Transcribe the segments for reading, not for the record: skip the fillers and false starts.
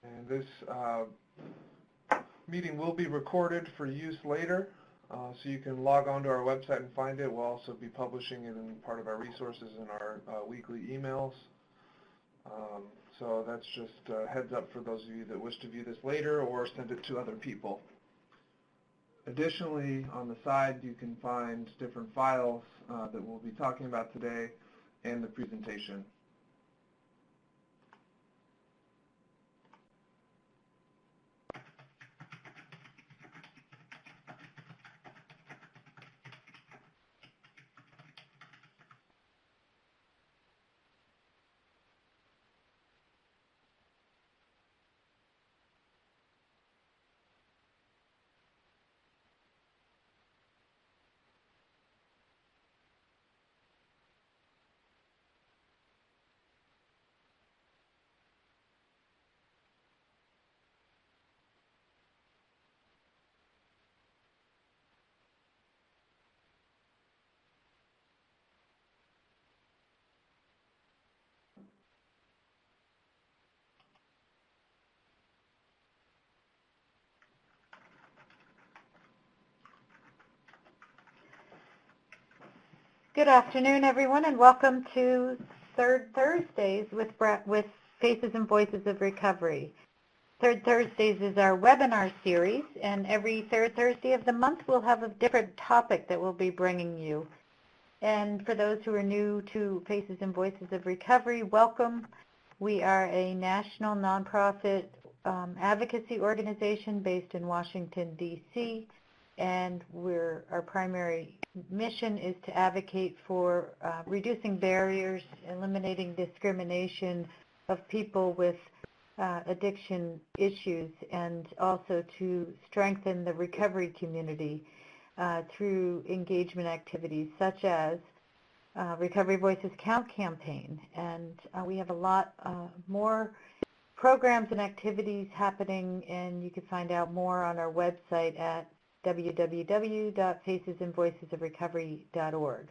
And this meeting will be recorded for use later, so you can log on to our website and find it. We'll also be publishing it in part of our resources in our weekly emails. So that's just a heads up for those of you that wish to view this later or send it to other people. Additionally, on the side, you can find different files that we'll be talking about today and the presentation. Good afternoon, everyone, and welcome to Third Thursdays with Faces and Voices of Recovery. Third Thursdays is our webinar series, and every third Thursday of the month we'll have a different topic that we'll be bringing you. And for those who are new to Faces and Voices of Recovery, welcome. We are a national nonprofit advocacy organization based in Washington, D.C., and our primary mission is to advocate for reducing barriers, eliminating discrimination of people with addiction issues, and also to strengthen the recovery community through engagement activities such as Recovery Voices Count campaign. And we have a lot more programs and activities happening, and you can find out more on our website at www.facesandvoicesofrecovery.org.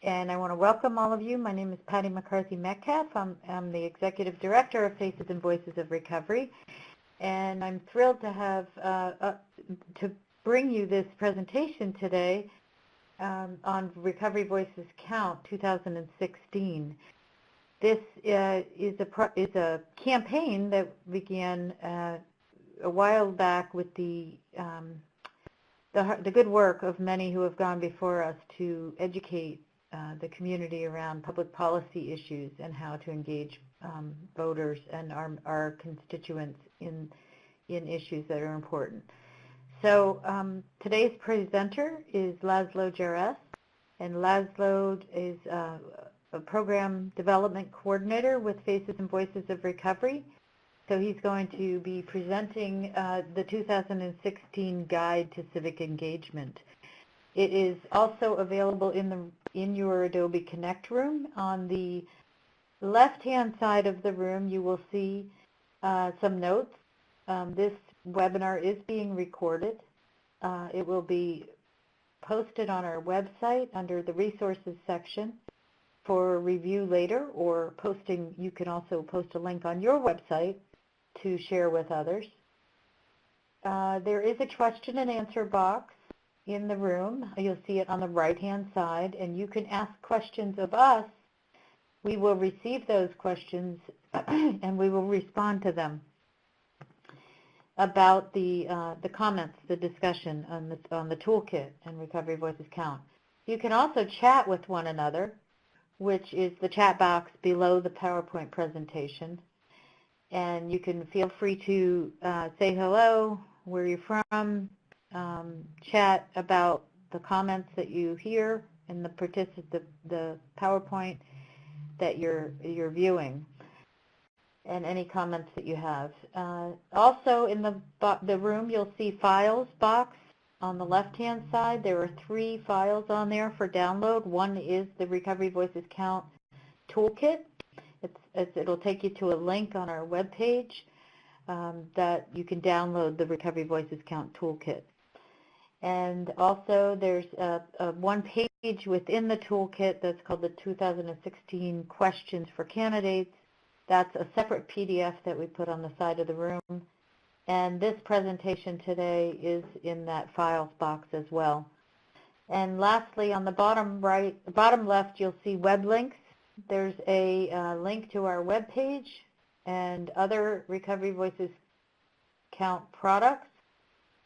And I want to welcome all of you. My name is Patty McCarthy Metcalf. I'm the Executive Director of Faces and Voices of Recovery, and I'm thrilled to have to bring you this presentation today on Recovery Voices Count 2016. This is a campaign that began a while back with the good work of many who have gone before us to educate the community around public policy issues and how to engage voters and our constituents in issues that are important. So today's presenter is Laszlo Jaresz, and Laszlo is a program development coordinator with Faces and Voices of Recovery. So he's going to be presenting the 2016 Guide to Civic Engagement. It is also available in your Adobe Connect room. On the left-hand side of the room, you will see some notes. This webinar is being recorded. It will be posted on our website under the Resources section for review later, or posting. You can also post a link on your website to share with others. There is a question and answer box in the room. You'll see it on the right-hand side, and you can ask questions of us. We will receive those questions and we will respond to them about the comments, the discussion on the toolkit and Recovery Voices Count. You can also chat with one another, which is the chat box below the PowerPoint presentation. And you can feel free to say hello, where you're from, chat about the comments that you hear in the PowerPoint that you're viewing, and any comments that you have. Also in the room, you'll see files box on the left-hand side. There are 3 files on there for download. One is the Recovery Voices Count Toolkit. It'll take you to a link on our webpage that you can download the Recovery Voices Count Toolkit. And also there's one page within the toolkit that's called the 2016 Questions for Candidates, That's a separate PDF that we put on the side of the room. And this presentation today is in that files box as well. And lastly, on the bottom left, you'll see web links. There's a link to our web page and other Recovery Voices Count products,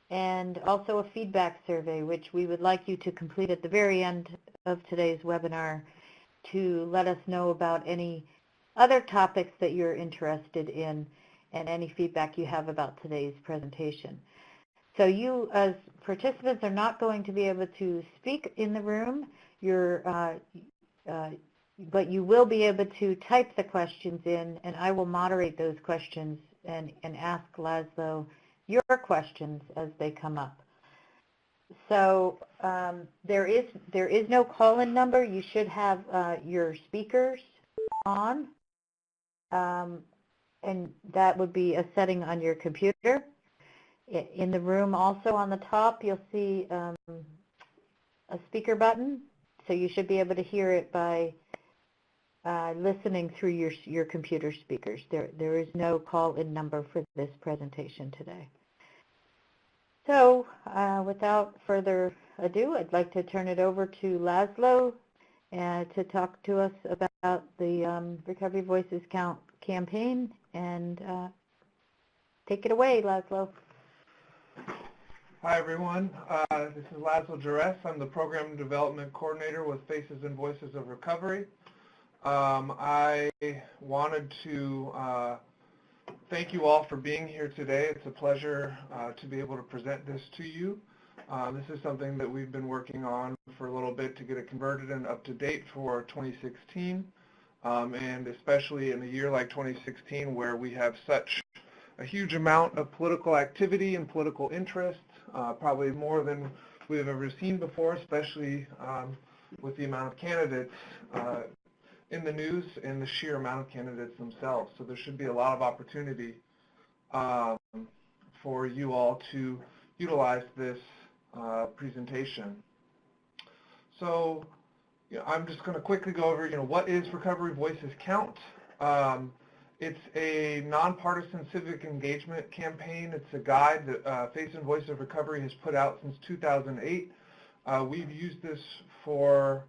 and also a feedback survey, which we would like you to complete at the very end of today's webinar to let us know about any other topics that you're interested in and any feedback you have about today's presentation. So you as participants are not going to be able to speak in the room, but you will be able to type the questions in, and I will moderate those questions and ask Laszlo your questions as they come up. So there is no call-in number. You should have your speakers on, and that would be a setting on your computer. In the room also on the top, you'll see a speaker button, so you should be able to hear it by listening through your computer speakers. There is no call-in number for this presentation today. So without further ado, I'd like to turn it over to Laszlo to talk to us about the Recovery Voices Count campaign, and take it away, Laszlo. Hi everyone, this is Laszlo Jerez. I'm the Program Development Coordinator with Faces and Voices of Recovery. I wanted to thank you all for being here today. It's a pleasure to be able to present this to you. This is something that we've been working on for a little bit to get it converted and up to date for 2016, and especially in a year like 2016 where we have such a huge amount of political activity and political interest, probably more than we've ever seen before, especially with the amount of candidates in the news and the sheer amount of candidates themselves. So there should be a lot of opportunity for you all to utilize this presentation. So I'm just going to quickly go over, what is Recovery Voices Count? It's a nonpartisan civic engagement campaign. It's a guide that Face and Voice of Recovery has put out since 2008. We've used this for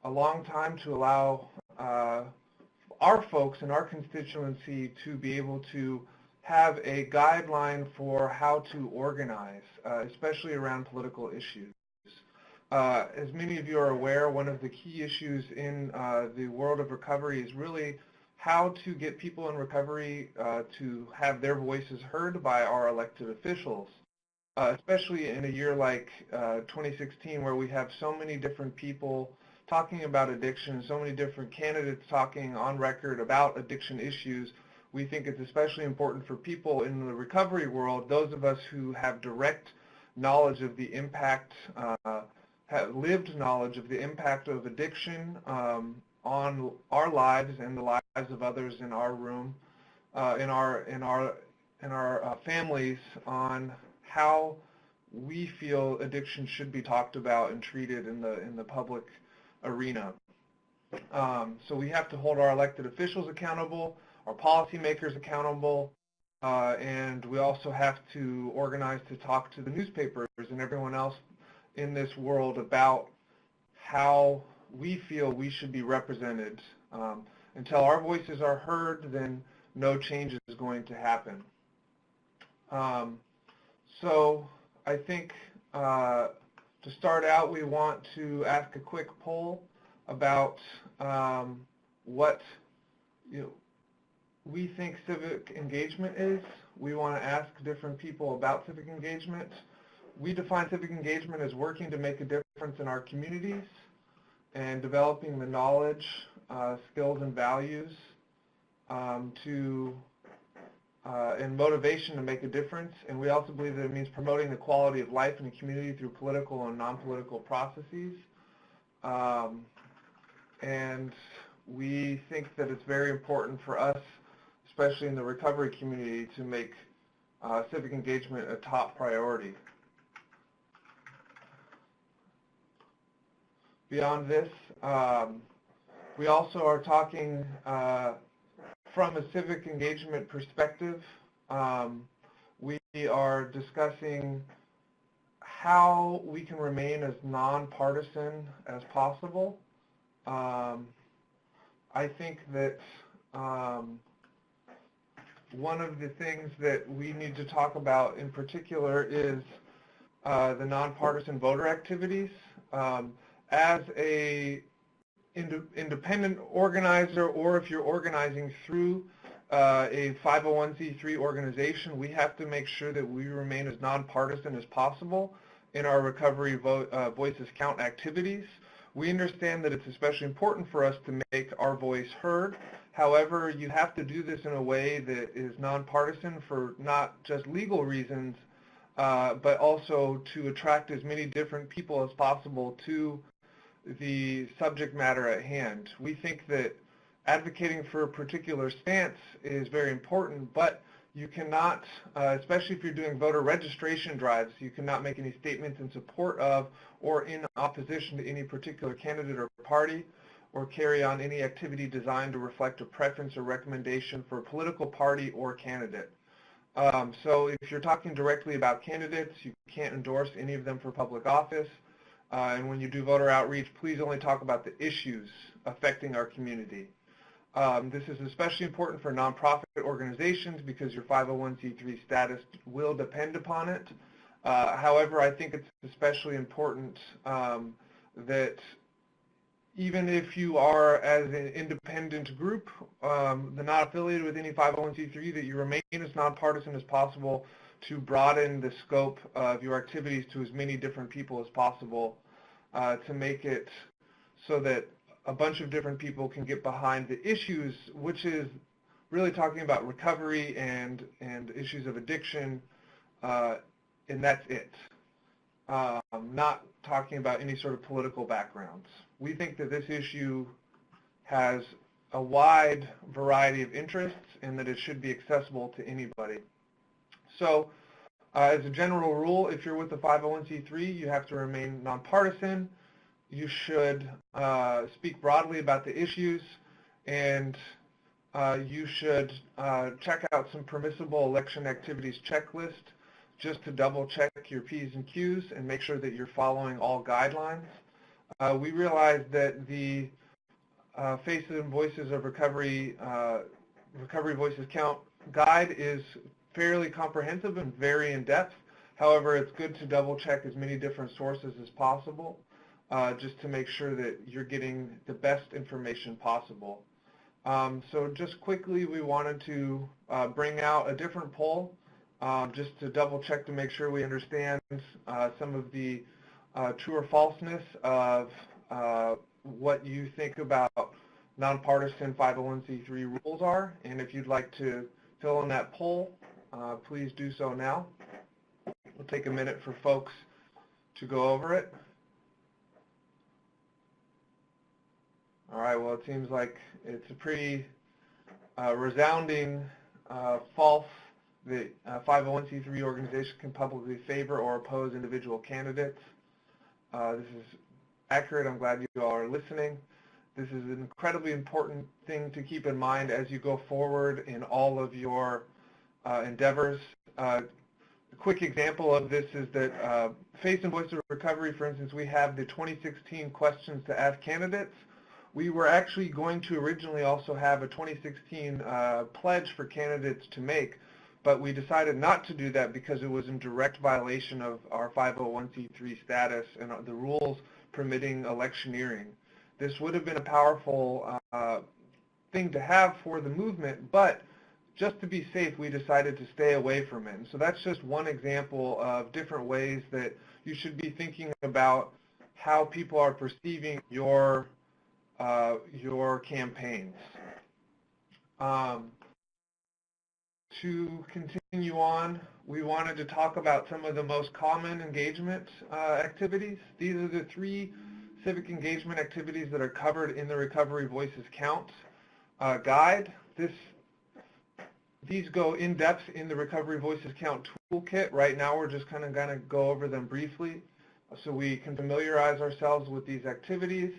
a long time to allow our folks in our constituency to be able to have a guideline for how to organize, especially around political issues. As many of you are aware, one of the key issues in the world of recovery is really how to get people in recovery to have their voices heard by our elected officials, especially in a year like 2016 where we have so many different people talking about addiction, so many different candidates talking on record about addiction issues. We think it's especially important for people in the recovery world, those of us who have direct knowledge of the impact, have lived knowledge of the impact of addiction on our lives and the lives of others in our room, in our families, on how we feel addiction should be talked about and treated in the public arena. So we have to hold our elected officials accountable, our policymakers accountable, and we also have to organize to talk to the newspapers and everyone else in this world about how we feel we should be represented. Until our voices are heard, then no change is going to happen. So I think to start out, we want to ask a quick poll about what we think civic engagement is. We want to ask different people about civic engagement. We define civic engagement as working to make a difference in our communities and developing the knowledge, skills, and values and motivation to make a difference. And we also believe that it means promoting the quality of life in the community through political and non-political processes. And we think that it's very important for us, especially in the recovery community, to make civic engagement a top priority. Beyond this, we also are talking from a civic engagement perspective, we are discussing how we can remain as nonpartisan as possible. I think that one of the things that we need to talk about in particular is the nonpartisan voter activities. As a independent organizer, or if you're organizing through a 501c3 organization, we have to make sure that we remain as nonpartisan as possible in our Recovery Voices Count activities. We understand that it's especially important for us to make our voice heard. However, you have to do this in a way that is nonpartisan for not just legal reasons, but also to attract as many different people as possible to the subject matter at hand. We think that advocating for a particular stance is very important, but you cannot, especially if you're doing voter registration drives, you cannot make any statements in support of or in opposition to any particular candidate or party, or carry on any activity designed to reflect a preference or recommendation for a political party or candidate. So if you're talking directly about candidates, you can't endorse any of them for public office. And when you do voter outreach, please only talk about the issues affecting our community. This is especially important for nonprofit organizations because your 501c3 status will depend upon it. However, I think it's especially important that even if you are as an independent group, not affiliated with any 501c3, that you remain as nonpartisan as possible to broaden the scope of your activities to as many different people as possible, to make it so that a bunch of different people can get behind the issues, which is really talking about recovery and issues of addiction, and that's it. Not talking about any sort of political backgrounds. We think that this issue has a wide variety of interests and that it should be accessible to anybody. So as a general rule, if you're with a 501c3, you have to remain nonpartisan. You should speak broadly about the issues, and you should check out some permissible election activities checklist just to double check your P's and Q's and make sure that you're following all guidelines. We realize that the Faces and Voices of Recovery Voices Count guide is fairly comprehensive and very in-depth. However, it's good to double check as many different sources as possible just to make sure that you're getting the best information possible. So just quickly, we wanted to bring out a different poll just to double check to make sure we understand some of the true or falseness of what you think about nonpartisan 501c3 rules are. And if you'd like to fill in that poll, please do so now. We'll take a minute for folks to go over it. All right, well, it seems like it's a pretty resounding false that 501c3 organizations can publicly favor or oppose individual candidates. This is accurate. I'm glad you all are listening. This is an incredibly important thing to keep in mind as you go forward in all of your endeavors. A quick example of this is that Faces and Voices of Recovery, for instance, we have the 2016 questions to ask candidates. We were actually going to originally also have a 2016 pledge for candidates to make, but we decided not to do that because it was in direct violation of our 501c3 status and the rules permitting electioneering. This would have been a powerful thing to have for the movement, but just to be safe, we decided to stay away from it. And so that's just one example of different ways that you should be thinking about how people are perceiving your campaigns. To continue on, we wanted to talk about some of the most common engagement activities. These are the 3 civic engagement activities that are covered in the Recovery Voices Count guide. These go in depth in the Recovery Voices Count toolkit. Right now we're just kind of going to go over them briefly. so we can familiarize ourselves with these activities.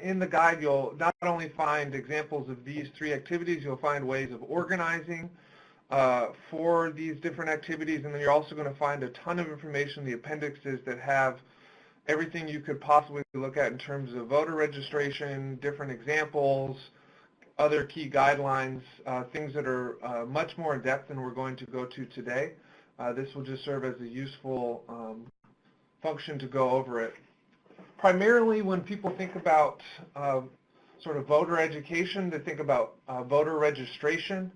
In the guide, you'll not only find examples of these 3 activities, you'll find ways of organizing for these different activities, and then you're also going to find a ton of information in the appendixes that have everything you could possibly look at in terms of voter registration, different examples, other key guidelines, things that are much more in depth than we're going to go to today. This will just serve as a useful function to go over it. Primarily when people think about sort of voter education, they think about voter registration.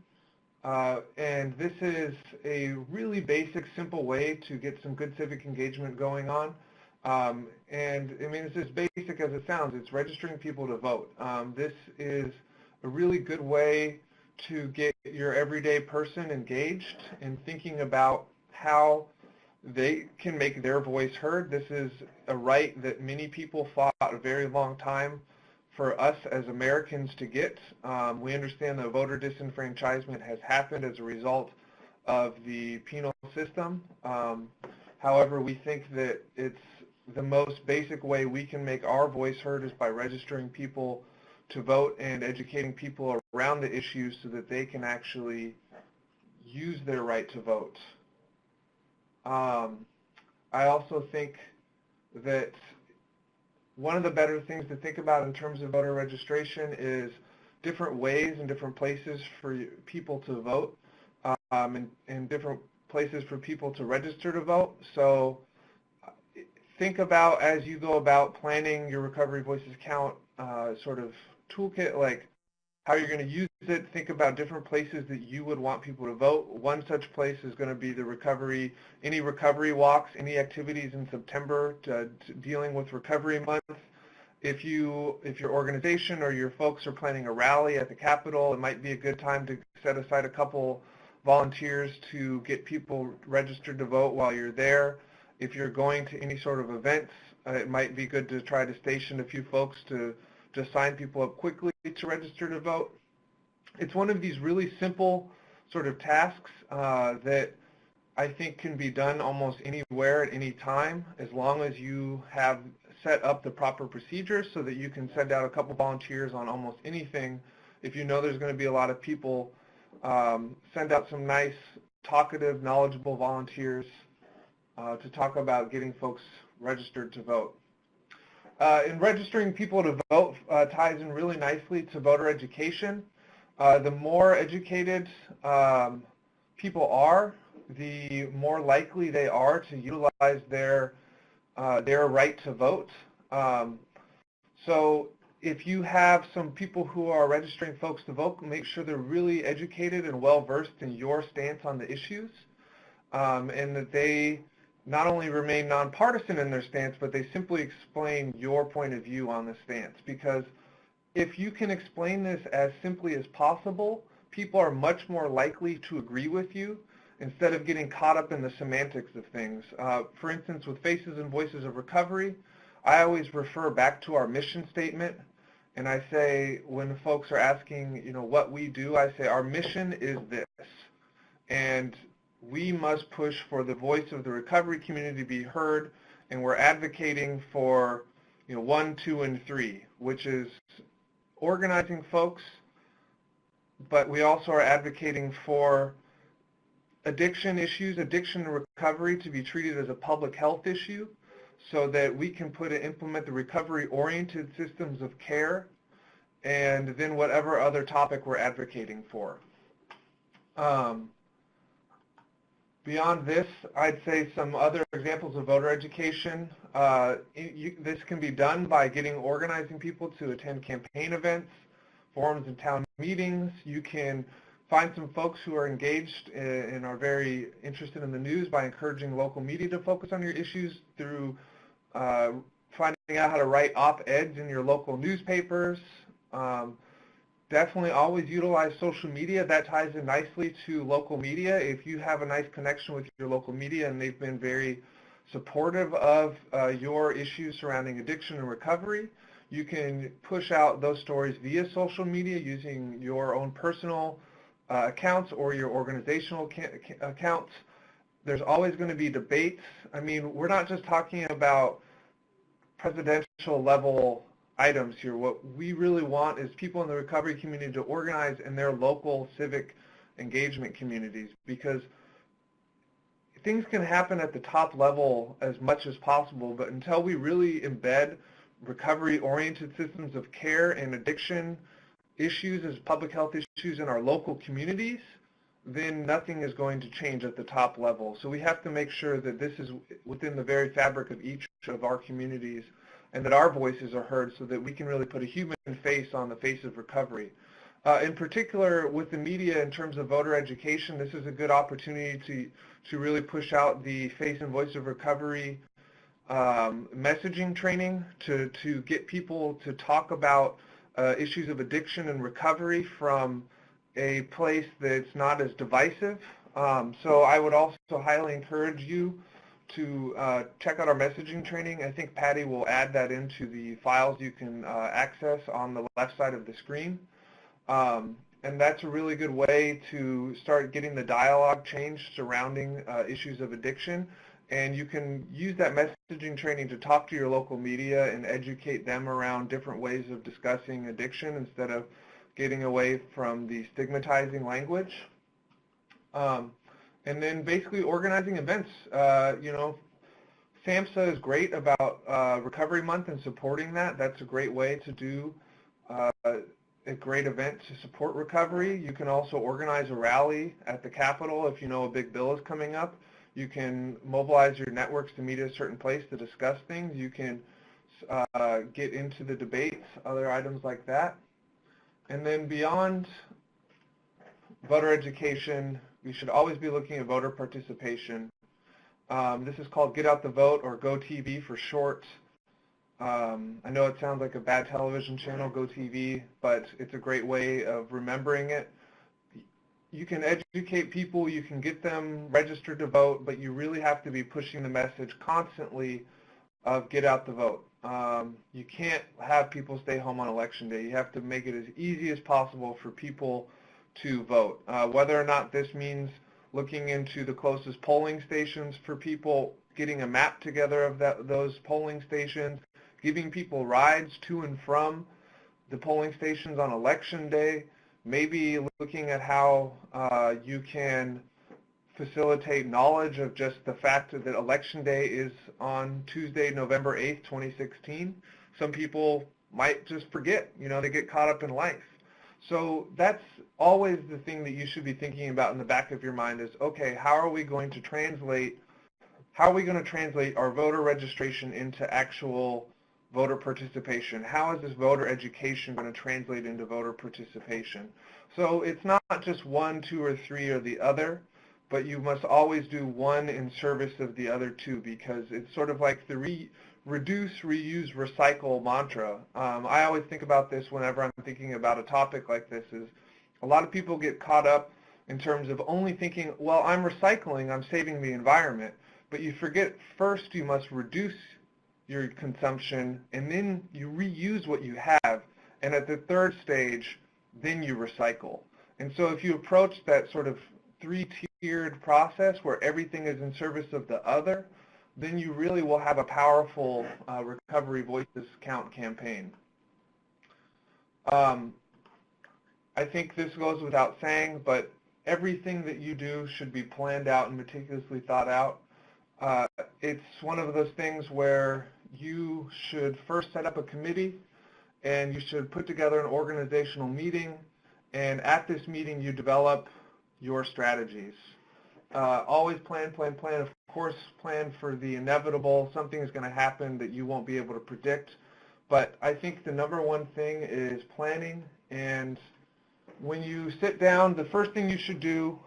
And this is a really basic, simple way to get some good civic engagement going on. And I mean, it's as basic as it sounds. It's registering people to vote. This is a really good way to get your everyday person engaged in thinking about how they can make their voice heard. This is a right that many people fought a very long time for us as Americans to get. We understand that voter disenfranchisement has happened as a result of the penal system. However, we think that it's the most basic way we can make our voice heard is by registering people to vote and educating people around the issues so that they can actually use their right to vote. I also think that one of the better things to think about in terms of voter registration is different ways and different places for people to vote, and different places for people to register to vote. So think about, as you go about planning your Recovery Voices Count sort of toolkit, like how you're going to use it. Think about different places that you would want people to vote. One such place is going to be the any recovery walks, any activities in September to dealing with Recovery Month. If your organization or your folks are planning a rally at the Capitol, it might be a good time to set aside a couple volunteers to get people registered to vote while you're there. If you're going to any sort of events, it might be good to try to station a few folks to sign people up quickly to register to vote. It's one of these really simple sort of tasks that I think can be done almost anywhere at any time, as long as you have set up the proper procedures so that you can send out a couple volunteers on almost anything. If you know there's going to be a lot of people, send out some nice, talkative, knowledgeable volunteers to talk about getting folks registered to vote. And registering people to vote ties in really nicely to voter education. The more educated people are, the more likely they are to utilize their right to vote. So if you have some people who are registering folks to vote, make sure they're really educated and well-versed in your stance on the issues, and that they not only remain nonpartisan in their stance, but they simply explain your point of view on the stance. Because if you can explain this as simply as possible, people are much more likely to agree with you instead of getting caught up in the semantics of things. For instance, with Faces and Voices of Recovery, I always refer back to our mission statement, and I say, when folks are asking, what we do, I say our mission is this, and we must push for the voice of the recovery community to be heard, and we're advocating for 1, 2, and 3, which is organizing folks, but we also are advocating for addiction issues, addiction and recovery to be treated as a public health issue so that we can implement the recovery-oriented systems of care, and then whatever other topic we're advocating for. Beyond this, I'd say some other examples of voter education. This can be done by organizing people to attend campaign events, forums, and town meetings. You can find some folks who are engaged and are very interested in the news by encouraging local media to focus on your issues through finding out how to write op-eds in your local newspapers. Definitely always utilize social media. That ties in nicely to local media. If you have a nice connection with your local media and they've been very supportive of your issues surrounding addiction and recovery, you can push out those stories via social media using your own personal accounts or your organizational accounts. There's always going to be debates. I mean, we're not just talking about presidential level items here. What we really want is people in the recovery community to organize in their local civic engagement communities, because things can happen at the top level as much as possible, but until we really embed recovery-oriented systems of care and addiction issues as public health issues in our local communities, then nothing is going to change at the top level. So we have to make sure that this is within the very fabric of each of our communities and that our voices are heard so that we can really put a human face on the face of recovery. In particular, with the media in terms of voter education, this is a good opportunity to really push out the Face and Voice of Recovery messaging training to get people to talk about issues of addiction and recovery from a place that's not as divisive. So I would also highly encourage you to check out our messaging training. I think Patty will add that into the files you can access on the left side of the screen. And that's a really good way to start getting the dialogue changed surrounding issues of addiction. And you can use that messaging training to talk to your local media and educate them around different ways of discussing addiction instead of getting away from the stigmatizing language. And then basically organizing events. SAMHSA is great about Recovery Month and supporting that. That's a great way to do a great event to support recovery. You can also organize a rally at the Capitol if you know a big bill is coming up. You can mobilize your networks to meet at a certain place to discuss things. You can get into the debates, other items like that. And then beyond voter education, we should always be looking at voter participation. This is called Get Out the Vote, or GoTV for short. I know it sounds like a bad television channel, GoTV, but it's a great way of remembering it. You can educate people, you can get them registered to vote, but you really have to be pushing the message constantly of get out the vote. You can't have people stay home on election day. You have to make it as easy as possible for people to vote. Whether or not this means looking into the closest polling stations for people, getting a map together of those polling stations, giving people rides to and from the polling stations on election day, maybe looking at how you can facilitate knowledge of just the fact that election day is on Tuesday, November 8th, 2016. Some people might just forget, they get caught up in life. So that's always the thing that you should be thinking about in the back of your mind is, okay, how are we going to translate our voter registration into actual voter participation? How is this voter education going to translate into voter participation? So it's not just one, two, or three, or the other, but you must always do one in service of the other two, because it's sort of like the reduce, reuse, recycle mantra. I always think about this whenever I'm thinking about a topic like this, is a lot of people get caught up in terms of only thinking, well, I'm recycling, I'm saving the environment, but you forget first you must reduce your consumption, and then you reuse what you have, and at the third stage, then you recycle. And so if you approach that sort of three-tiered process where everything is in service of the other, then you really will have a powerful Recovery Voices Count campaign. I think this goes without saying, but everything that you do should be planned out and meticulously thought out. It's one of those things where you should first set up a committee, and you should put together an organizational meeting, and at this meeting you develop your strategies. Always plan. Of course, plan for the inevitable. Something is going to happen that you won't be able to predict. But I think the number one thing is planning. And when you sit down, the first thing you should do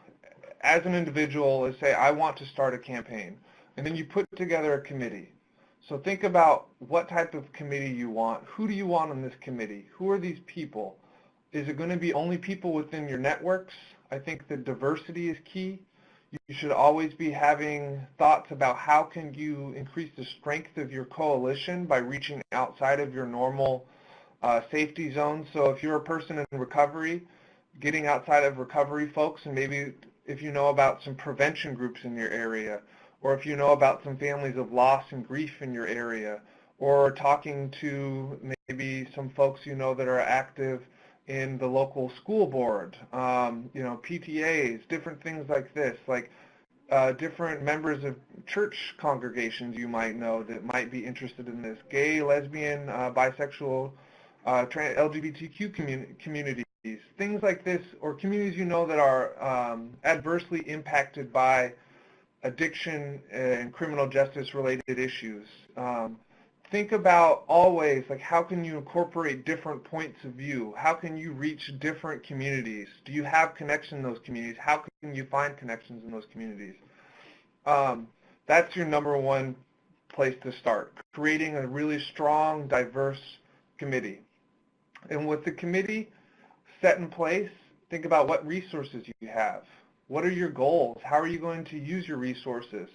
as an individual is say, I want to start a campaign. And then you put together a committee. So think about what type of committee you want. Who do you want on this committee? Who are these people? Is it going to be only people within your networks? I think the diversity is key. You should always be having thoughts about how can you increase the strength of your coalition by reaching outside of your normal safety zone. So if you're a person in recovery, getting outside of recovery folks, and maybe if you know about some prevention groups in your area, or if you know about some families of loss and grief in your area, or talking to maybe some folks you know that are active in the local school board, PTAs, different things like this, like different members of church congregations you might know that might be interested in this, gay, lesbian, bisexual, LGBTQ communities, things like this, or communities you know that are adversely impacted by addiction and criminal justice related issues. Think about always, like, how can you incorporate different points of view? How can you reach different communities? Do you have connection in those communities? How can you find connections in those communities? That's your number one place to start, creating a really strong, diverse committee. And with the committee set in place, think about what resources you have. What are your goals? How are you going to use your resources?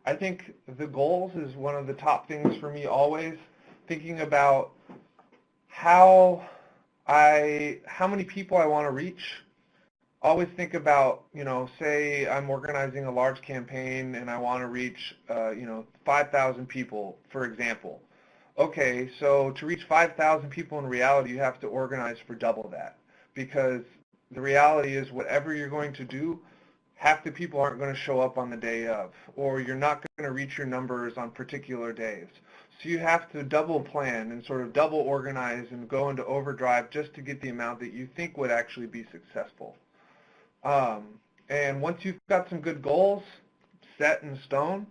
I think the goals is one of the top things for me always, thinking about how many people I want to reach. Always think about, say I'm organizing a large campaign and I want to reach, 5,000 people, for example. Okay, so to reach 5,000 people in reality, you have to organize for double that, because the reality is whatever you're going to do, half the people aren't going to show up on the day of, or you're not going to reach your numbers on particular days. So you have to double plan and sort of double organize and go into overdrive just to get the amount that you think would actually be successful. And once you've got some good goals set in stone,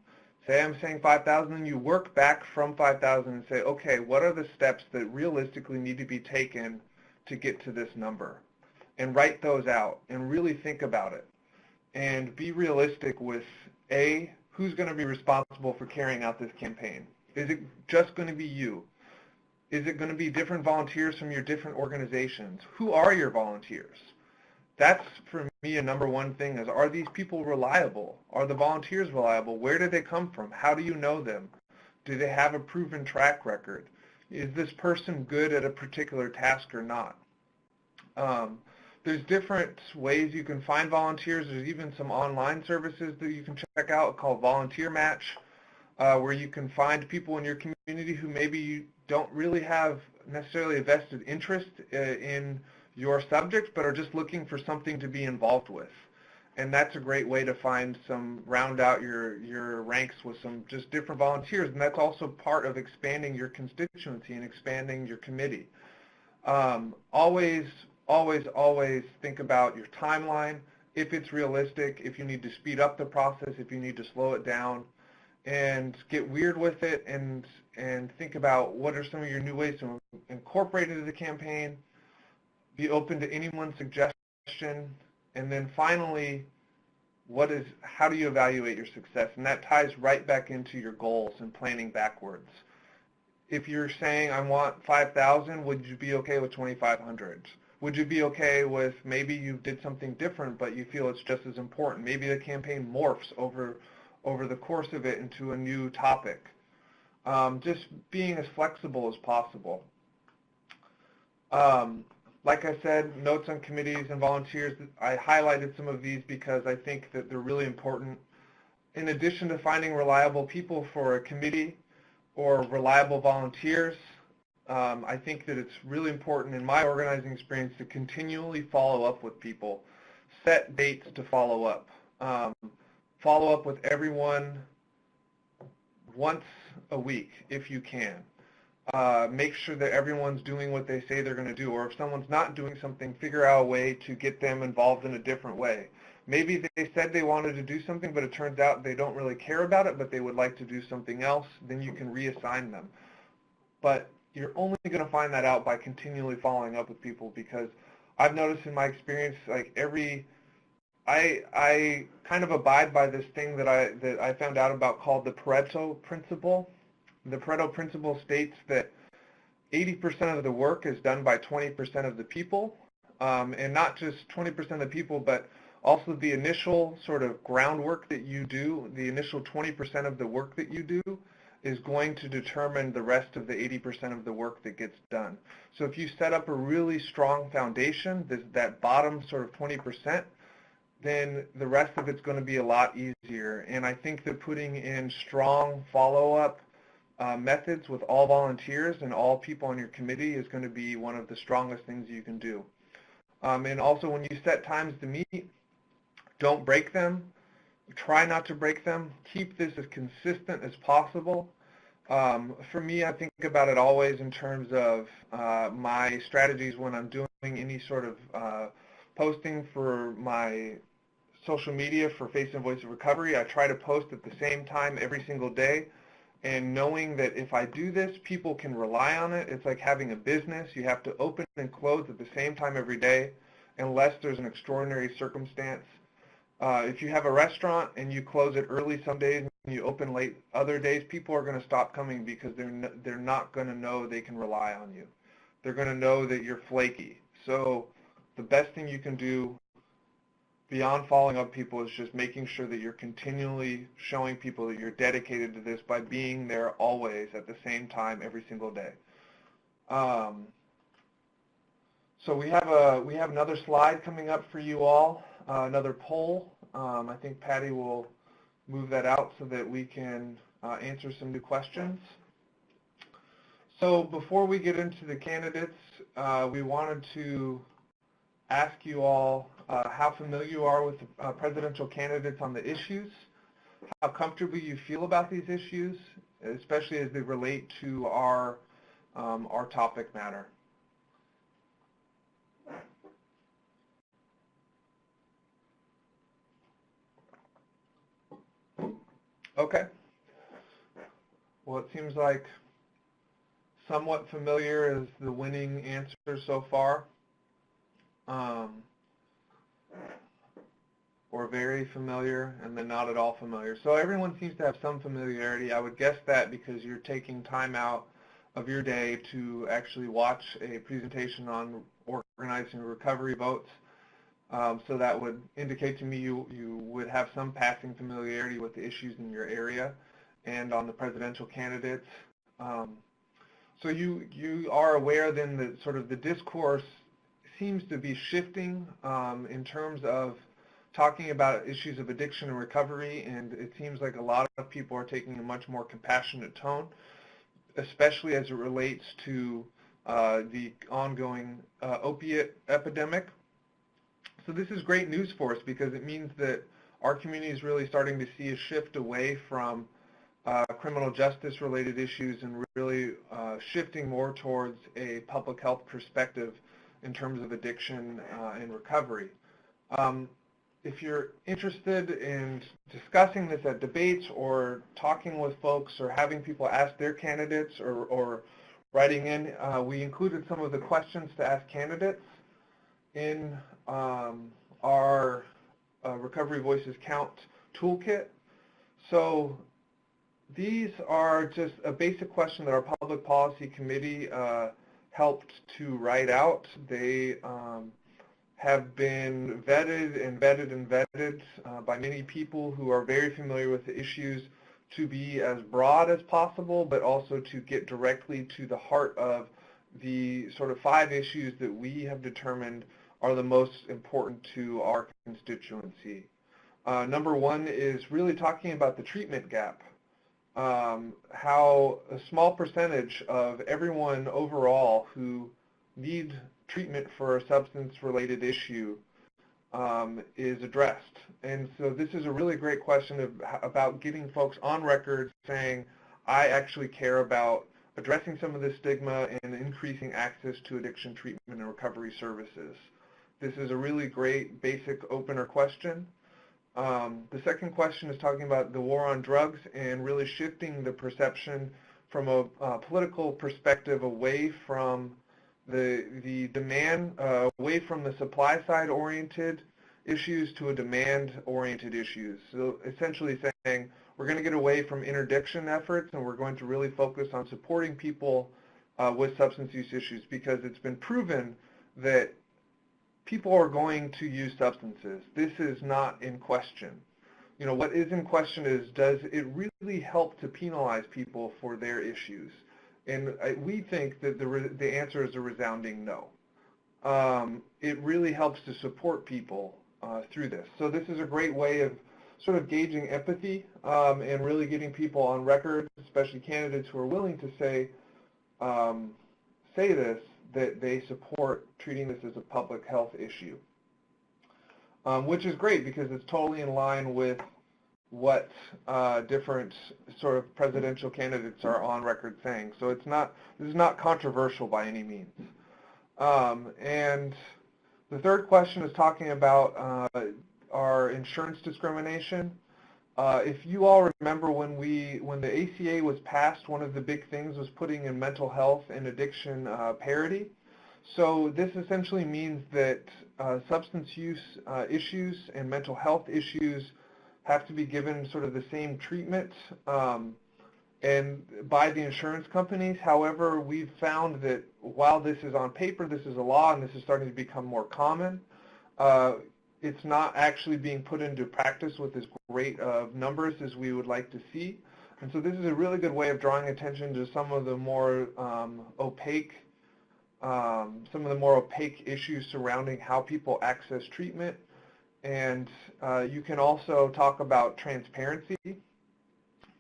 say I'm saying 5,000, then you work back from 5,000 and say, okay, what are the steps that realistically need to be taken to get to this number? And write those out and really think about it. And be realistic with, A, who's going to be responsible for carrying out this campaign? Is it just going to be you? Is it going to be different volunteers from your different organizations? Who are your volunteers? That's, for me, a number one thing is, are these people reliable? Are the volunteers reliable? Where do they come from? How do you know them? Do they have a proven track record? Is this person good at a particular task or not? There's different ways you can find volunteers. There's even some online services that you can check out called Volunteer Match, where you can find people in your community who maybe you don't really have necessarily a vested interest in your subject, but are just looking for something to be involved with. And that's a great way to round out your ranks with some just different volunteers. And that's also part of expanding your constituency and expanding your committee. Always think about your timeline, if it's realistic, if you need to speed up the process, if you need to slow it down, and get weird with it and think about what are some of your new ways to incorporate it into the campaign, be open to anyone's suggestion, and then finally, how do you evaluate your success? And that ties right back into your goals and planning backwards. If you're saying, I want 5,000, would you be okay with 2,500? Would you be okay with maybe you did something different, but you feel it's just as important? Maybe the campaign morphs over the course of it into a new topic. Just being as flexible as possible. Like I said, notes on committees and volunteers, I highlighted some of these because I think that they're really important. In addition to finding reliable people for a committee or reliable volunteers, I think that it's really important in my organizing experience to continually follow up with people, set dates to follow up. Follow up with everyone once a week if you can. Make sure that everyone's doing what they say they're going to do, or if someone's not doing something, figure out a way to get them involved in a different way. Maybe they said they wanted to do something, but it turns out they don't really care about it, but they would like to do something else, then you can reassign them. But you're only going to find that out by continually following up with people, because I've noticed in my experience, like I kind of abide by this thing that I found out about called the Pareto Principle. The Pareto Principle states that 80% of the work is done by 20% of the people, and not just 20% of the people, but also the initial sort of groundwork that you do, the initial 20% of the work that you do is going to determine the rest of the 80% of the work that gets done. So if you set up a really strong foundation, that bottom sort of 20%, then the rest of it's going to be a lot easier. And I think that putting in strong follow-up methods with all volunteers and all people on your committee is going to be one of the strongest things you can do. And also when you set times to meet, don't break them. Try not to break them. Keep this as consistent as possible. For me, I think about it always in terms of my strategies when I'm doing any sort of posting for my social media for Face and Voice of Recovery. I try to post at the same time every single day, and knowing that if I do this, people can rely on it. It's like having a business. You have to open and close at the same time every day unless there's an extraordinary circumstance. If you have a restaurant and you close it early some days and you open late other days, people are going to stop coming because they're not going to know they can rely on you. They're going to know that you're flaky. So the best thing you can do beyond following up people is just making sure that you're continually showing people that you're dedicated to this by being there always at the same time every single day. So we have another slide coming up for you all, another poll. I think Patty will move that out so that we can answer some new questions. So before we get into the candidates, we wanted to ask you all how familiar you are with the presidential candidates on the issues, how comfortable you feel about these issues, especially as they relate to our topic matter. Okay. Well, it seems like somewhat familiar is the winning answer so far. Or very familiar, and then not at all familiar. So everyone seems to have some familiarity. I would guess that because you're taking time out of your day to actually watch a presentation on organizing recovery votes. So that would indicate to me you would have some passing familiarity with the issues in your area and on the presidential candidates. So you are aware then that sort of the discourse seems to be shifting in terms of talking about issues of addiction and recovery, and it seems like a lot of people are taking a much more compassionate tone, especially as it relates to the ongoing opiate epidemic. So this is great news for us because it means that our community is really starting to see a shift away from criminal justice related issues and really shifting more towards a public health perspective in terms of addiction and recovery. If you're interested in discussing this at debates or talking with folks or having people ask their candidates or writing in, we included some of the questions to ask candidates in our Recovery Voices Count toolkit. So these are just a basic question that our Public Policy Committee helped to write out. They have been vetted and vetted and vetted by many people who are very familiar with the issues to be as broad as possible, but also to get directly to the heart of the sort of 5 issues that we have determined are the most important to our constituency. Number 1 is really talking about the treatment gap. How a small percentage of everyone overall who need treatment for a substance-related issue is addressed. And so this is a really great question about getting folks on record saying, I actually care about addressing some of this stigma and increasing access to addiction treatment and recovery services. This is a really great basic opener question. The second question is talking about the war on drugs and really shifting the perception from a political perspective away from the demand, away from the supply side oriented issues to a demand oriented issues. So essentially saying we're going to get away from interdiction efforts and we're going to really focus on supporting people with substance use issues because it's been proven that people are going to use substances. This is not in question. You know, what is in question is, does it really help to penalize people for their issues? And we think that the answer is a resounding no. It really helps to support people through this. So this is a great way of sort of gauging empathy and really getting people on record, especially candidates who are willing to say this, that they support treating this as a public health issue, which is great because it's totally in line with what different sort of presidential candidates are on record saying. So this is not controversial by any means. And the third question is talking about our insurance discrimination. If you all remember when the ACA was passed, one of the big things was putting in mental health and addiction parity. So this essentially means that substance use issues and mental health issues have to be given sort of the same treatment and by the insurance companies. However, we've found that while this is on paper, this is a law, and this is starting to become more common, it's not actually being put into practice with as great of numbers as we would like to see. And so this is a really good way of drawing attention to some of the more opaque issues surrounding how people access treatment. And you can also talk about transparency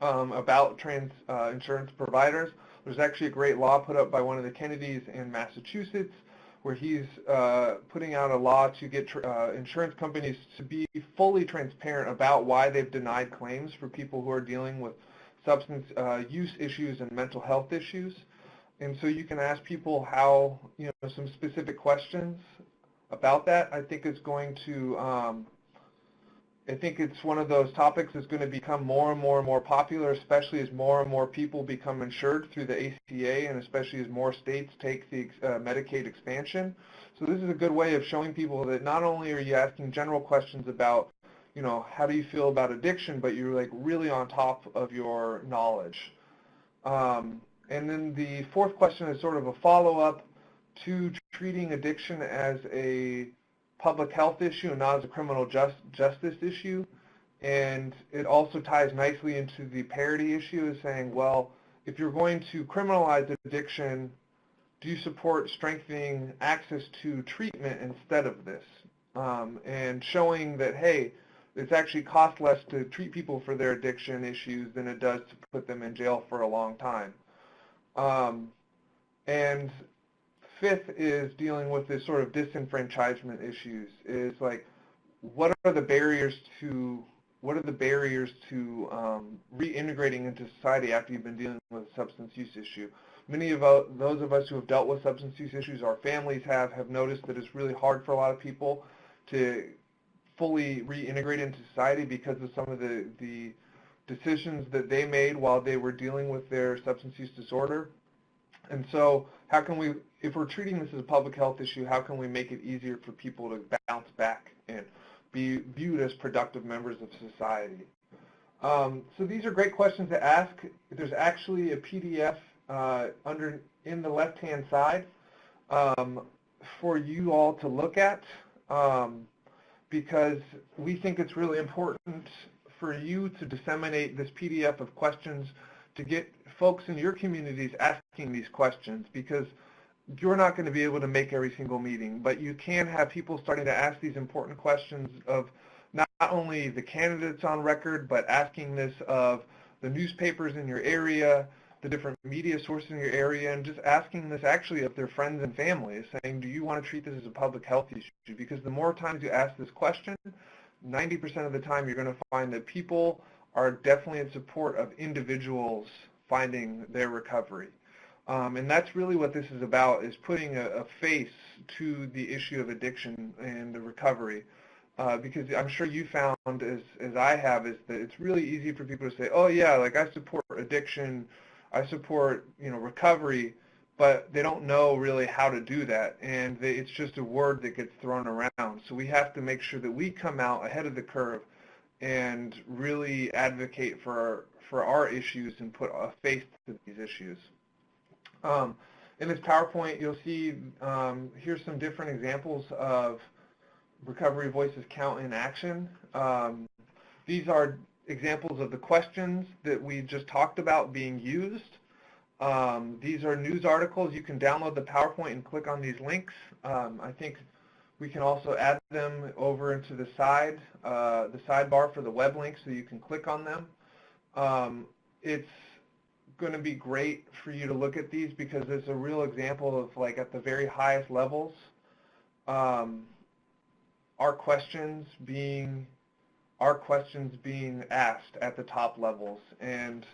about insurance providers. There's actually a great law put up by one of the Kennedys in Massachusetts where he's putting out a law to get insurance companies to be fully transparent about why they've denied claims for people who are dealing with substance use issues and mental health issues. And so you can ask people how, some specific questions about that. I think it's going to, I think it's one of those topics that's going to become more and more and more popular, especially as more and more people become insured through the ACA and especially as more states take the Medicaid expansion. So this is a good way of showing people that not only are you asking general questions about, how do you feel about addiction, but you're like really on top of your knowledge. And then the fourth question is sort of a follow-up to treating addiction as a public health issue and not as a criminal justice issue. And it also ties nicely into the parity issue of saying, well, if you're going to criminalize addiction, do you support strengthening access to treatment instead of this? And showing that, hey, it's actually cost less to treat people for their addiction issues than it does to put them in jail for a long time. And fifth is dealing with this sort of disenfranchisement issues. Is like, what are the barriers to reintegrating into society after you've been dealing with a substance use issue? Many of those of us who have dealt with substance use issues, our families have noticed that it's really hard for a lot of people to fully reintegrate into society because of some of the decisions that they made while they were dealing with their substance use disorder. And so how can we, if we're treating this as a public health issue, how can we make it easier for people to bounce back and be viewed as productive members of society? So these are great questions to ask. There's actually a PDF in the left-hand side for you all to look at because we think it's really important for you to disseminate this PDF of questions to get folks in your communities asking these questions, because you're not going to be able to make every single meeting, but you can have people starting to ask these important questions of not only the candidates on record, but asking this of the newspapers in your area, the different media sources in your area, and just asking this actually of their friends and family, saying, do you want to treat this as a public health issue? Because the more times you ask this question, 90% of the time you're going to find that people are definitely in support of individuals finding their recovery. And that's really what this is about, is putting a face to the issue of addiction and the recovery. Because I'm sure you found, as I have, is that it's really easy for people to say, oh yeah, like I support addiction, I support recovery, but they don't know really how to do that. And it's just a word that gets thrown around. So we have to make sure that we come out ahead of the curve and really advocate for our issues and put a face to these issues. In this PowerPoint, you'll see here's some different examples of Recovery Voices Count in action. These are examples of the questions that we just talked about being used. These are news articles. You can download the PowerPoint and click on these links. I think We can also add them over into the sidebar for the web link so you can click on them. It's going to be great for you to look at these because it's a real example of, like, at the very highest levels, our questions being asked at the top levels. And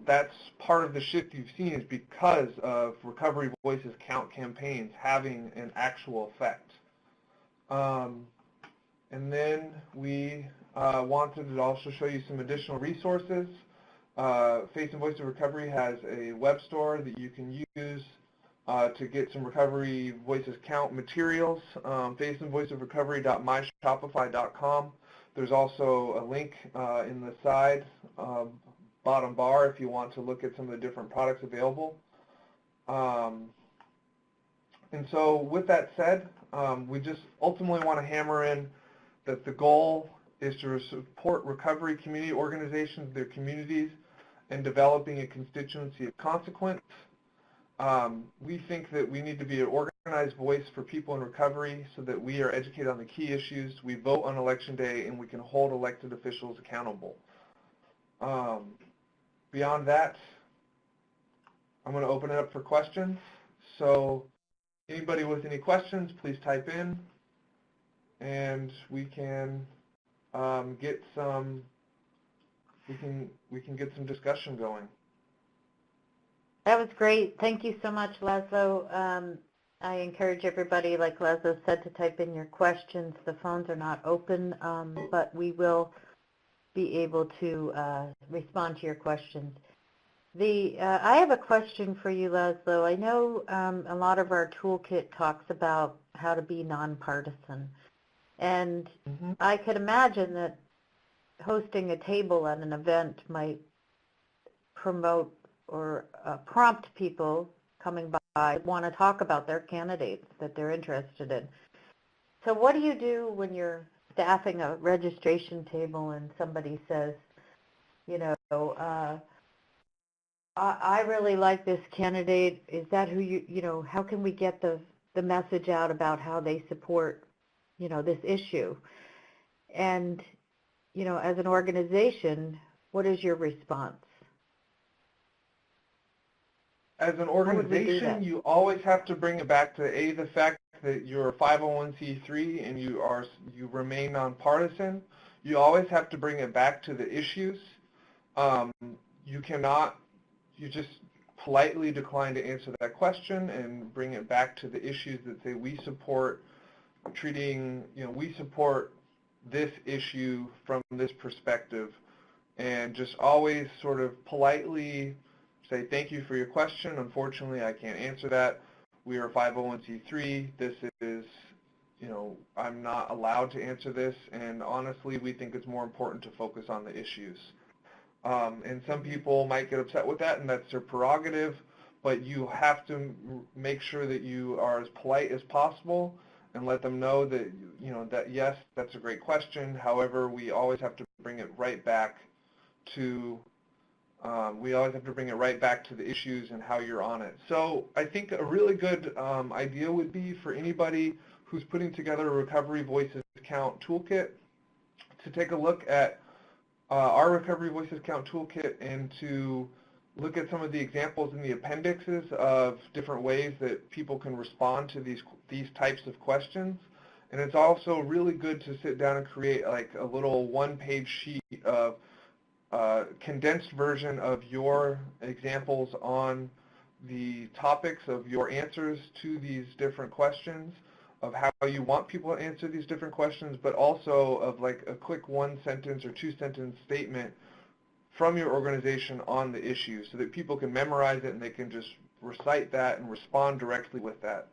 that's part of the shift you've seen is because of Recovery Voices Count campaigns having an actual effect. And then we wanted to also show you some additional resources. Face and Voice of Recovery has a web store that you can use to get some Recovery Voices Count materials. faceandvoiceofrecovery.myshopify.com. There's also a link in the side bottom bar if you want to look at some of the different products available. And so with that said, we just ultimately want to hammer in that the goal is to support recovery community organizations, their communities, and developing a constituency of consequence. We think that we need to be an organized voice for people in recovery so that we are educated on the key issues, we vote on Election Day, and we can hold elected officials accountable. Beyond that, I'm going to open it up for questions. So anybody with any questions, please type in, and we can get some discussion going. That was great. Thank you so much, Laszlo. I encourage everybody, like Laszlo said, to type in your questions. The phones are not open, but we will be able to respond to your questions. I have a question for you, Laszlo. I know a lot of our toolkit talks about how to be nonpartisan, and I could imagine that hosting a table at an event might promote or prompt people coming by want to talk about their candidates that they're interested in. So what do you do when you're staffing a registration table and somebody says, you know, I really like this candidate. Is that who you know, how can we get the message out about how they support, you know, this issue? And, you know, as an organization, what is your response? As an organization, you always have to bring it back to the fact that you're a 501c3 and you remain nonpartisan. You always have to bring it back to the issues. You just politely decline to answer that question and bring it back to the issues that say we support we support this issue from this perspective, and just always sort of politely say, thank you for your question. Unfortunately, I can't answer that. We are a 501c3. This is, you know, I'm not allowed to answer this, and honestly, we think it's more important to focus on the issues. And some people might get upset with that, and that's their prerogative, but you have to make sure that you are as polite as possible and let them know that, you know, that yes, that's a great question. However, we always have to bring it right back to the issues and how you're on it. So I think a really good idea would be for anybody who's putting together a Recovery Voices Count toolkit to take a look at our Recovery Voices Count toolkit and to look at some of the examples in the appendixes of different ways that people can respond to these types of questions. And it's also really good to sit down and create like a little one-page sheet of condensed version of your examples on the topics of your answers to these different questions, of how you want people to answer these different questions, but also of like a quick one-sentence or two-sentence statement from your organization on the issue so that people can memorize it and they can just recite that and respond directly with that.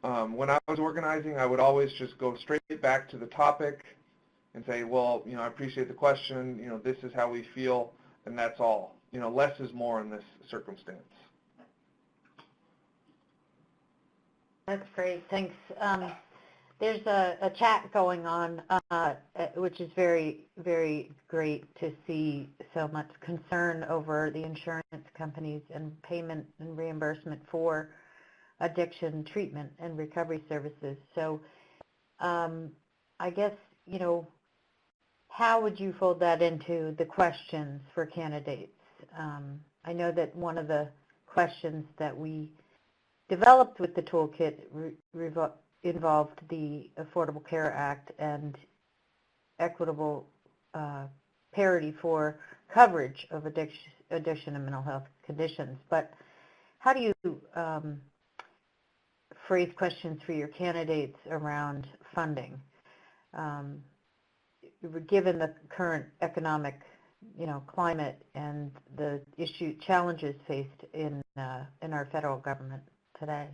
When I was organizing, I would always just go straight back to the topic and say, well, you know, I appreciate the question, you know, this is how we feel, and that's all. You know, less is more in this circumstance. That's great, thanks. There's a chat going on, which is very, very great to see so much concern over the insurance companies and payment and reimbursement for addiction treatment and recovery services. So I guess, how would you fold that into the questions for candidates? I know that one of the questions that we developed with the toolkit involved the Affordable Care Act and equitable parity for coverage of addiction and mental health conditions. But how do you phrase questions for your candidates around funding? Given the current economic, climate and the challenges faced in our federal government today.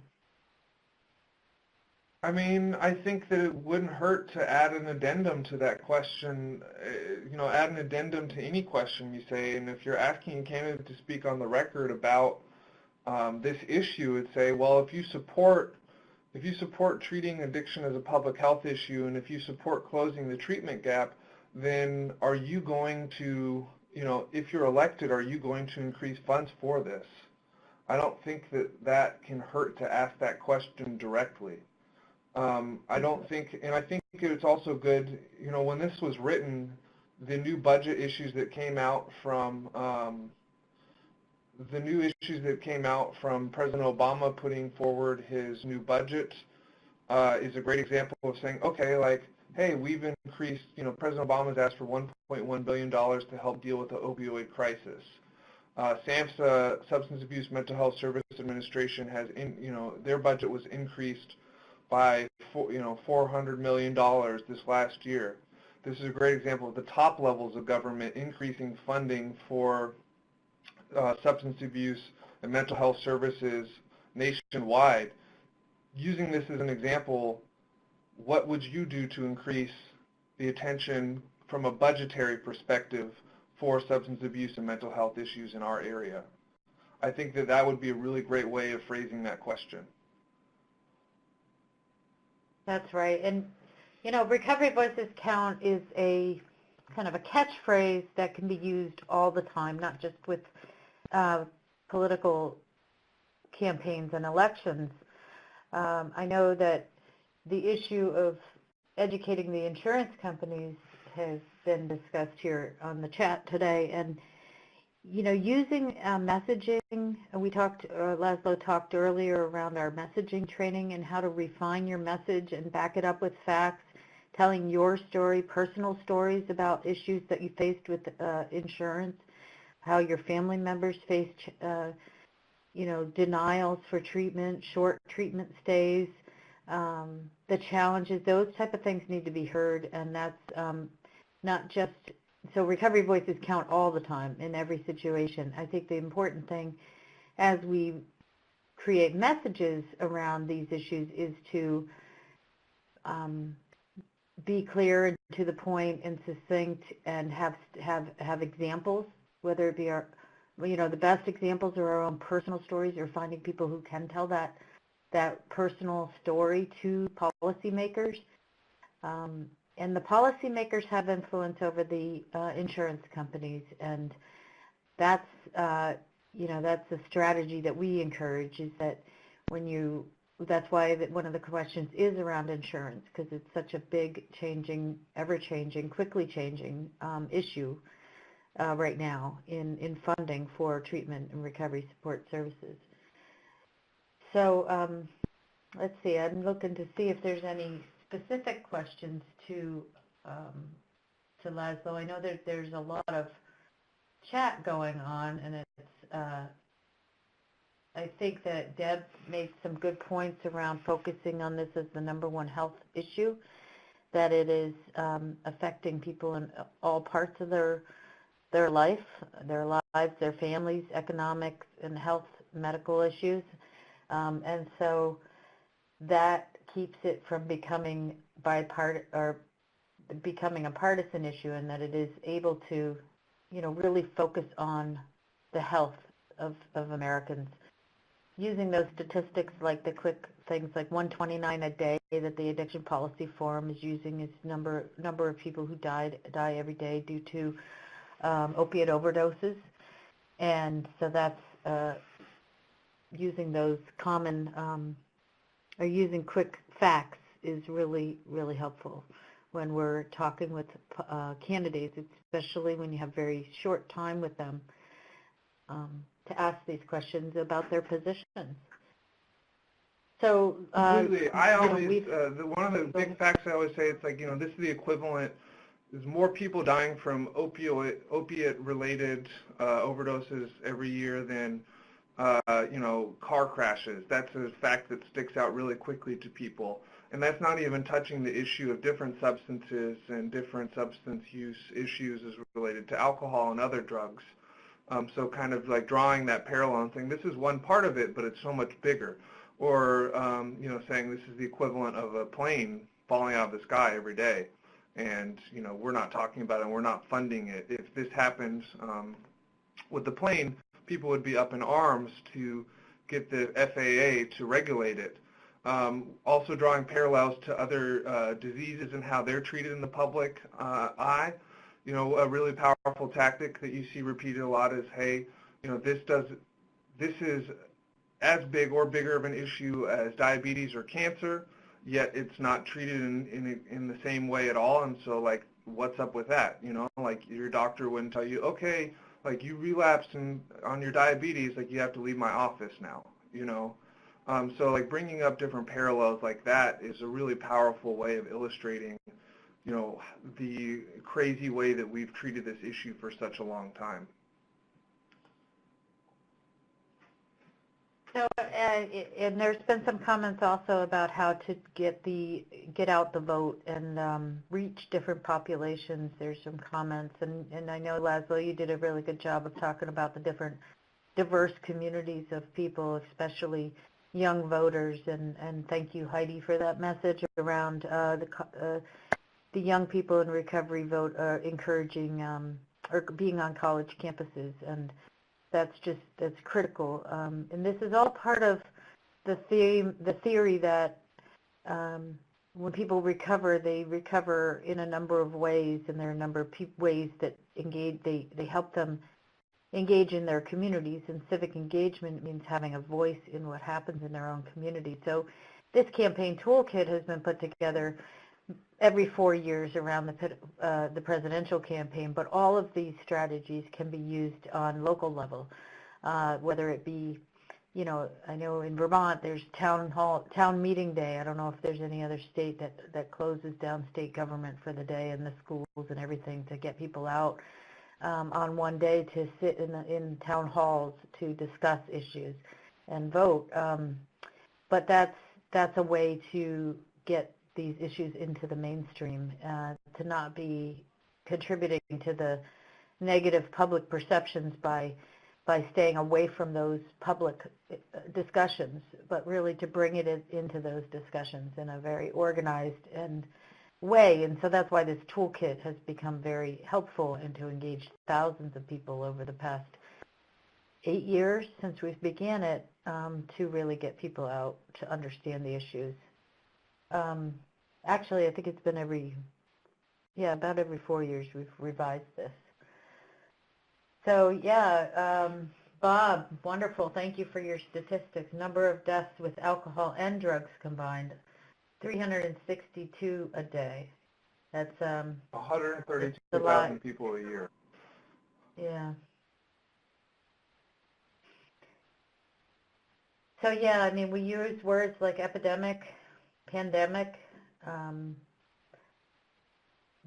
I mean, I think that it wouldn't hurt to add an addendum to that question, add an addendum to any question you say, and if you're asking a candidate to speak on the record about this issue, it'd say, well, if you support treating addiction as a public health issue, and if you support closing the treatment gap, then are you going to, if you're elected, are you going to increase funds for this? I don't think that can hurt to ask that question directly. I don't think, and I think it's also good, when this was written, the new budget issues that came out from President Obama putting forward his new budget is a great example of saying, okay, like, hey, we've increased, President Obama's asked for $1.1 billion to help deal with the opioid crisis. SAMHSA, Substance Abuse Mental Health Service Administration, has, their budget was increased by, $400 million this last year. This is a great example of the top levels of government increasing funding for substance abuse and mental health services nationwide. Using this as an example, what would you do to increase the attention from a budgetary perspective for substance abuse and mental health issues in our area? I think that would be a really great way of phrasing that question. That's right. And, Recovery Voices Count is a kind of a catchphrase that can be used all the time, not just with political campaigns and elections. I know that the issue of educating the insurance companies has been discussed here on the chat today, and using messaging. We talked, Laszlo talked earlier around our messaging training and how to refine your message and back it up with facts, telling your story, personal stories about issues that you faced with insurance, how your family members faced denials for treatment, short treatment stays, the challenges. Those type of things need to be heard, and that's not just, so Recovery Voices count all the time in every situation. I think the important thing as we create messages around these issues is to be clear and to the point and succinct, and have examples, whether it be our, the best examples are our own personal stories, or finding people who can tell that personal story to policymakers. And the policymakers have influence over the insurance companies, and that's that's a strategy that we encourage. Is that that's why one of the questions is around insurance, because it's such a big, changing, ever-changing, quickly changing issue right now in funding for treatment and recovery support services. So let's see. I'm looking to see if there's any specific questions to Laszlo. I know that there's a lot of chat going on, and it's I think that Deb made some good points around focusing on this as the #1 health issue, that it is affecting people in all parts of their life, their lives, their families, economic and health, medical issues, and so that keeps it from becoming becoming a partisan issue, and that it is able to, really focus on the health of Americans. Using those statistics, like the quick things like 129 a day that the Addiction Policy Forum is using, is number of people who die every day due to opiate overdoses, and so that's using those common or using quick facts is really, really helpful when we're talking with candidates, especially when you have very short time with them, to ask these questions about their positions. So, completely. I you know, always, one of the big facts I always say, it's like, this is the equivalent. There's more people dying from opiate-related overdoses every year than, car crashes. That's a fact that sticks out really quickly to people. And that's not even touching the issue of different substances and different substance use issues as related to alcohol and other drugs. So kind of like drawing that parallel and saying this is one part of it, but it's so much bigger. Or, saying this is the equivalent of a plane falling out of the sky every day. And, we're not talking about it and we're not funding it. If this happens with the plane, people would be up in arms to get the FAA to regulate it. Also drawing parallels to other diseases and how they're treated in the public eye. A really powerful tactic that you see repeated a lot is, hey, this is as big or bigger of an issue as diabetes or cancer, yet it's not treated in the same way at all. And so, like, what's up with that? Like your doctor wouldn't tell you, okay, like you relapsed on your diabetes, like you have to leave my office now, So like bringing up different parallels like that is a really powerful way of illustrating, the crazy way that we've treated this issue for such a long time. So, and there's been some comments also about how to get out the vote and reach different populations. There's some comments, and I know, Laszlo, you did a really good job of talking about the different diverse communities of people, especially young voters, and thank you, Heidi, for that message around the young people in recovery vote encouraging or being on college campuses, and that's critical. And this is all part of the theory that when people recover, they recover in a number of ways, and there are a number of ways that they help them engage in their communities, and civic engagement means having a voice in what happens in their own community. So this campaign toolkit has been put together every 4 years around the presidential campaign, but all of these strategies can be used on local level, whether it be, I know in Vermont there's town meeting day. I don't know if there's any other state that closes down state government for the day and the schools and everything to get people out on one day to sit in town halls to discuss issues and vote. But that's a way to get these issues into the mainstream, to not be contributing to the negative public perceptions by staying away from those public discussions, but really to bring it into those discussions in a very organized way. And so that's why this toolkit has become very helpful and to engage thousands of people over the past 8 years since we began it, to really get people out to understand the issues. Actually, I think it's been about every 4 years we've revised this. So yeah, Bob, wonderful. Thank you for your statistics. Number of deaths with alcohol and drugs combined, 362 a day. That's 132,000 people a year. Yeah. So yeah, I mean, we use words like epidemic, pandemic.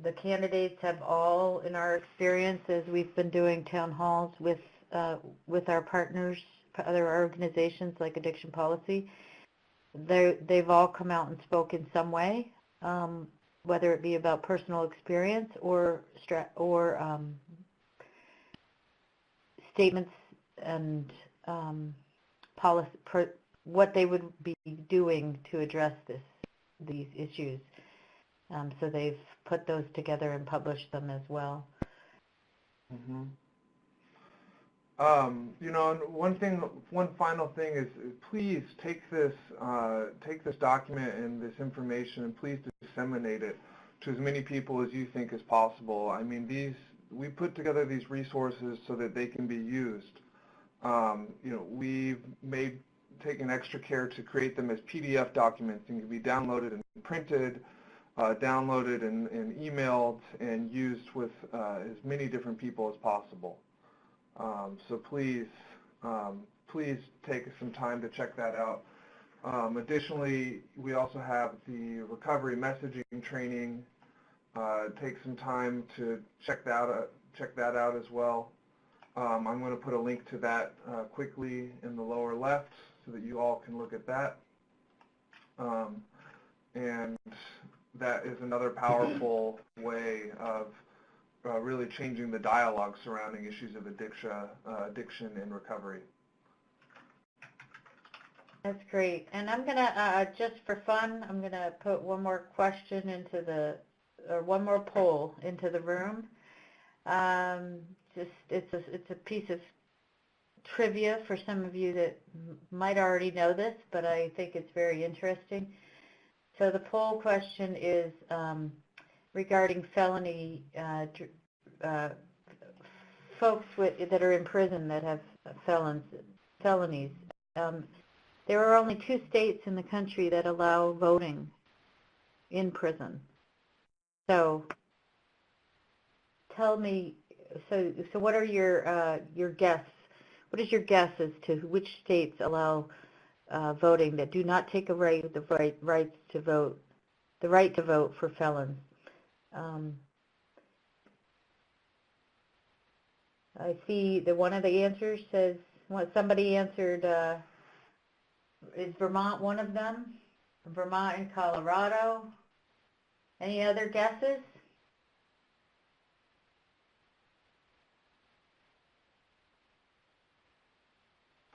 The candidates have all, in our experience, as we've been doing town halls with our partners, other organizations like Addiction Policy, they've all come out and spoke in some way, whether it be about personal experience or statements and policy, what they would be doing to address these issues. So they've put those together and published them as well. Mm-hmm. And one final thing is, please take this document and this information, and please disseminate it to as many people as you think is possible. I mean, we put together these resources so that they can be used. We've made taken extra care to create them as PDF documents and can be downloaded and printed, downloaded and emailed and used with as many different people as possible. So please take some time to check that out. Additionally, we also have the recovery messaging training. Take some time to check that out as well. I'm going to put a link to that quickly in the lower left so that you all can look at that. And that is another powerful way of really changing the dialogue surrounding issues of addiction and recovery. That's great. And I'm going to, just for fun, I'm going to put one more question into the, or one more poll into the room. It's a piece of trivia for some of you that might already know this, but I think it's very interesting. So the poll question is regarding felony folks that are in prison that have felonies. There are only 2 states in the country that allow voting in prison. So tell me, so what are your guess? What is your guess as to which states allow voting that do not take away the right to vote for felons? I see that one of the answers says, somebody answered, is Vermont one of them? Vermont and Colorado. Any other guesses?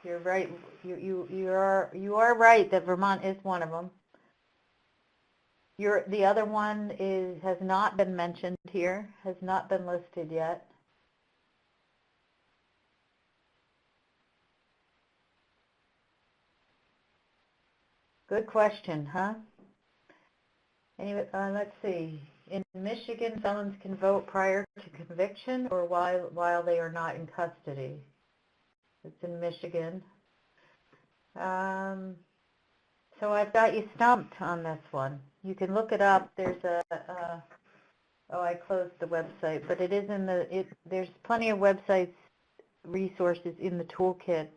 You're right. You are right that Vermont is one of them. The other one has not been mentioned here, has not been listed yet. Good question, huh? Anyway, let's see. In Michigan, felons can vote prior to conviction or while they are not in custody. It's in Michigan. So I've got you stumped on this one. You can look it up. There's oh, I closed the website, but it is in there's plenty of websites, resources in the toolkit.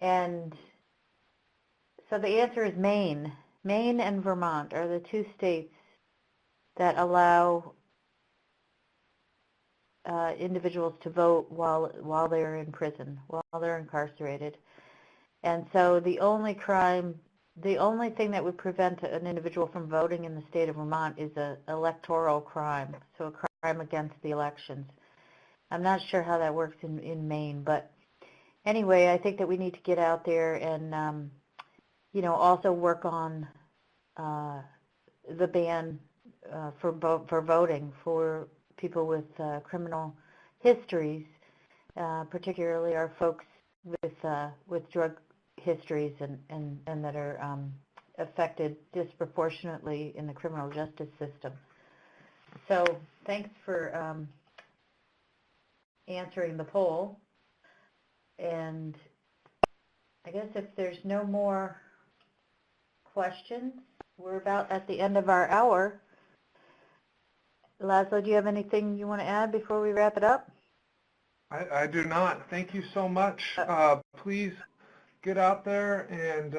And so the answer is Maine. Maine and Vermont are the 2 states that allow individuals to vote while they're in prison, while they're incarcerated. And so the only thing that would prevent an individual from voting in the state of Vermont is an electoral crime, so a crime against the elections. I'm not sure how that works in Maine, but anyway, I think that we need to get out there and also work on the ban for voting for people with criminal histories, particularly our folks with drug histories and that are affected disproportionately in the criminal justice system. So thanks for answering the poll. And I guess if there's no more questions, we're about at the end of our hour. Laszlo, do you have anything you want to add before we wrap it up? I do not. Thank you so much. Please get out there and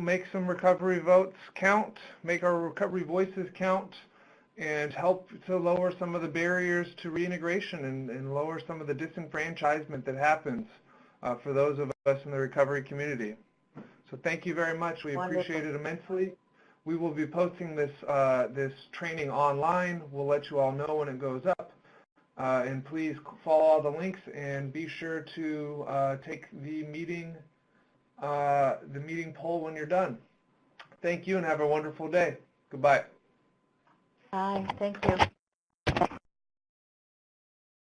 make some recovery votes count, make our recovery voices count, and help to lower some of the barriers to reintegration and lower some of the disenfranchisement that happens for those of us in the recovery community. So thank you very much. We appreciate it immensely. We will be posting this training online. We'll let you all know when it goes up. And please follow all the links and be sure to take the meeting poll when you're done. Thank you and have a wonderful day. Goodbye. Bye. Thank you.